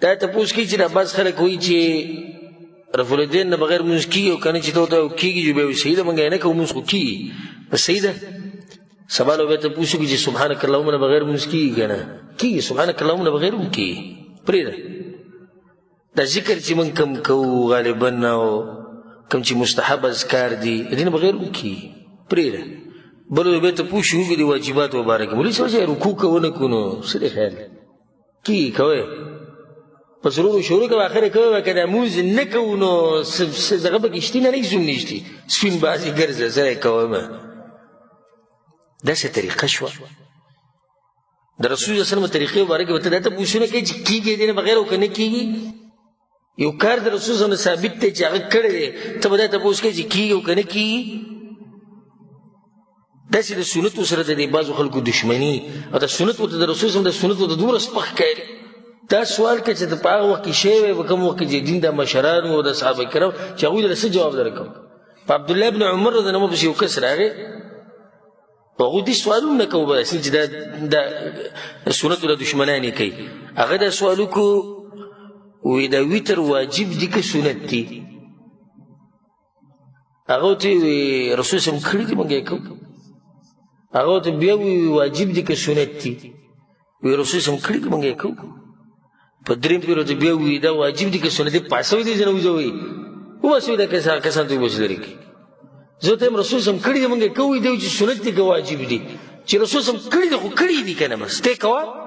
دا تپوس کوي چې دا بعض خلک وایي چې رفع الیدین نه بغیر مونځ کیږي او که نه چې ته ورته کېږي چې بیا وایي صحیح ده مونږ یې نه کوو مونځ خو کېږي بس صحیح ده سبا له بیا تپوس وکړي چې سبحانک اللهم نه بغیر مونځ کېږي که نه کېږي سبحانک اللهم نه بغیر هم کېږي پرېږده دا ذکر چې مونږ کم کوو غالبا او کم چې مستحب اذکار دي د دې نه بغیر هم کېږي پرېږده بل بیا تپوس وکړي د واجباتو باره کې مولوي صاحب چې رکوع کوو نه کوو نو څه دی خیال کېږي کوی په سرور شروع کوي اخر کوي که دا مونځ نه کوو نو دغه پکې شتي نه هیڅ هم نشتي سپین بازي ګرځه زه یې کومه داسې طریقه شوه د رسول الله صلی الله علیه وسلم طریقې مبارکې به ته دا تپوسونه کوي چې کېږي دې نه بغیر او که نه کېږي یو کار د رسول الله ثابت دی چې هغه کړی دی ته به دا تپوس کوي چې کېږي او که نه کېږي داسې د سنتو سره د دې بعضو خلکو دشمني او د سنت ورته د رسول الله د سنت ورته دومره سپک ښکاري دا سوال کوي چې په هغه وخت کې شوی وی په کوم وخت کې چې دین د مشرانو او د صحابه کرام چې هغوی له څه جواب درکړم په عبدالله بن عمر رضی الله عنه پسې یو کس راغی هغوی دې سوالونه نه کوو بس چې دا سنتو له دشمنان یې کوي هغه دا سوال وکړو وی دا ویتر واجب دي که سنت دي هغه ورته وی رسول صلی الله علیه وسلم کړي دي موږ یې کوو هغه ورته بیا وی واجب دي که سنت دي وی رسول صلی الله علیه وسلم کړي دي موږ یې کوو په دریم پیر ورته بیا وی دا واجب دي که سنت دي پاسوي دي چې نه وځوئ وباسوي دا کسان ته وبس لري کړي زه ته هم رسول صلی الله علیه وسلم کړي دي موږ یې کوو دی چې سنت دي که واجب دي چې رسول صلی الله علیه وسلم کړي دي خو کړي دي که نه بس ته یې کوه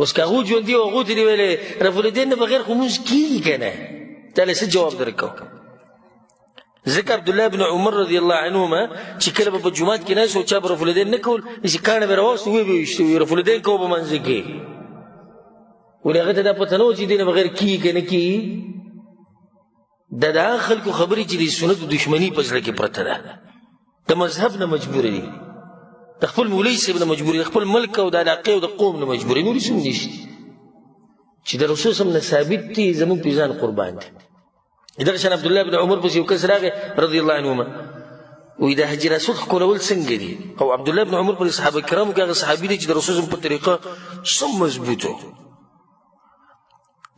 اوس که هغو ژوندي او هغو ته دې ویلې رفع الیدین نه بغیر خو مونځ کېږي که نه تا له څه جواب درکوو ځکه عبدالله بن عمر رضی الله عنهما چې کله به په جومات کې ناست و چا به رفع الیدین نه کول چې کاڼه به راواستو ویې به ویشتو وي رفع الیدین کوو په منځ کې ولې هغه ته دا پته نه و چې دې نه بغیر کېږي که نه کېږي دا د هغه خلکو خبرې چې د سنتو دشمني په زړه کې پرته ده د مذهب نه مجبوره دي د خپل مولوي صاحب نه مجبوري د خپل ملک او د علاقې او د قوم نه مجبوري نور هېڅ هم نشته چې د رسول صلی الله علیه وسلم نه ثابت دي زموږ پې ځان قربان دي دغه شان عبدالله بن عمر پسې یو کس راغی رضی الله عنهما وایي دا حجر اسود ښکلول څنګه دي او عبدالله بن عمر پر صحابه کرامو کې هغه صحابي دی چې د رسول په طریقه سم مضبوط و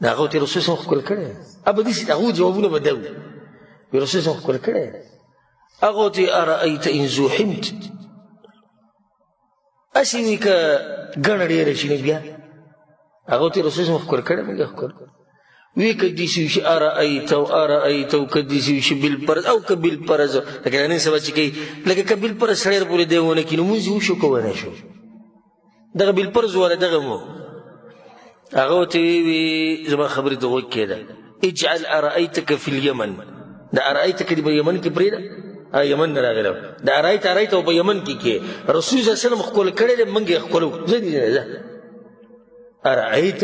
د هغه ورته رسول صلی ښکل کړی ابه داسې هغو جوابونه به دا وي رسول صلی ښکل کړی هغه ورته ارأیت ان زوحمت اسی وی که ګڼه ډېره شي نو بیا هغه ورته رسول صلی ښکل کړی موږ ښکل وی که داسې وشي ارأیت او که داسې وشي بالفرض او که بالفرض لکه نن سبا چې کوي لکه که بالفرض سړی پورې دی ونه کړي نو مونځ یې وشو که ونه شو دغه بالفرض والا دغه مو هغه ورته وی زما خبرې ته غوږ کېده اجعل ارأیتک فی الیمن دا ارأیتک دې په یمن کې پرېږده یمن نه راغلی دا ارأیت او په یمن کې کې رسول صلی الله علیه وسلم ښکل کړی دی موږ یې ښکلو زه دې ځه ارأیت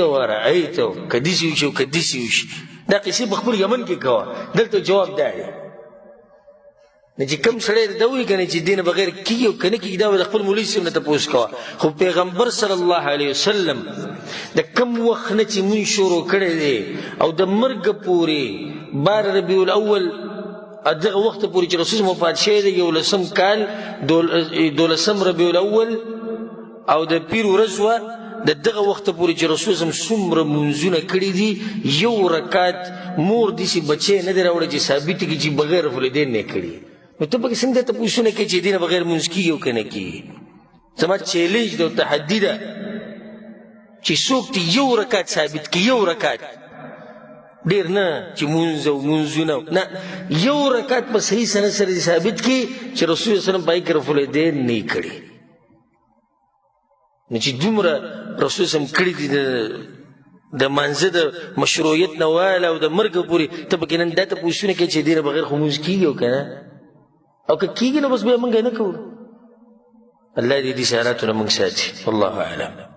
که داسې وشي او که داسې وشي دا قصې په خپل یمن کې کوه دلته جواب دا دی نه چې کوم سړی دا وایي که نه چې دې نه بغیر کېږي او که نه کېږي دا به د خپل مولوي صاحب نه تپوس کوه خو پیغمبر صلی الله علیه وسلم د کوم وخت نه چې مونځ شروع کړی دی او د مرګه پورې بار ربیع الاول دغه وخت پورې چې رسول وفات شوی دی 11 کال 12 ربیع الاول او د پیر ورځ وه د دغه وخت پورې چې رسول څومره مونځونه کړي دي یو رکعت مور داسې بچی نه دی راوړی چې ثابت کړي چې بغیر رفع الیدین نه کړي نو ته پکې څنګه تپوسونه کوي چې دې نه بغیر مونځ کېږي او که نه کېږي زما چیلنج ده او تحدي ده چې څوک دې یو رکعت ثابت کړي یو رکعت ډېر نه چې مونځ او مونځونه نه یو رکعت په صحیح سند سره دې ثابت کړي چې رسول صلی الله علیه وسلم په هغې کې رفع الیدین نه یې کړي نو چې دومره رسول صلی الله علیه وسلم کړي دي د مانځه د مشروعیت نه واله او د مرګه پورې ته پکې نن دا تپوسونه کوي چې دې نه بغیر خو مونځ کېږي او که نه او که کېږي نو بس بیا موږ یې نه کوو الله دې دې سیاراتو نه موږ ساتي والله اعلم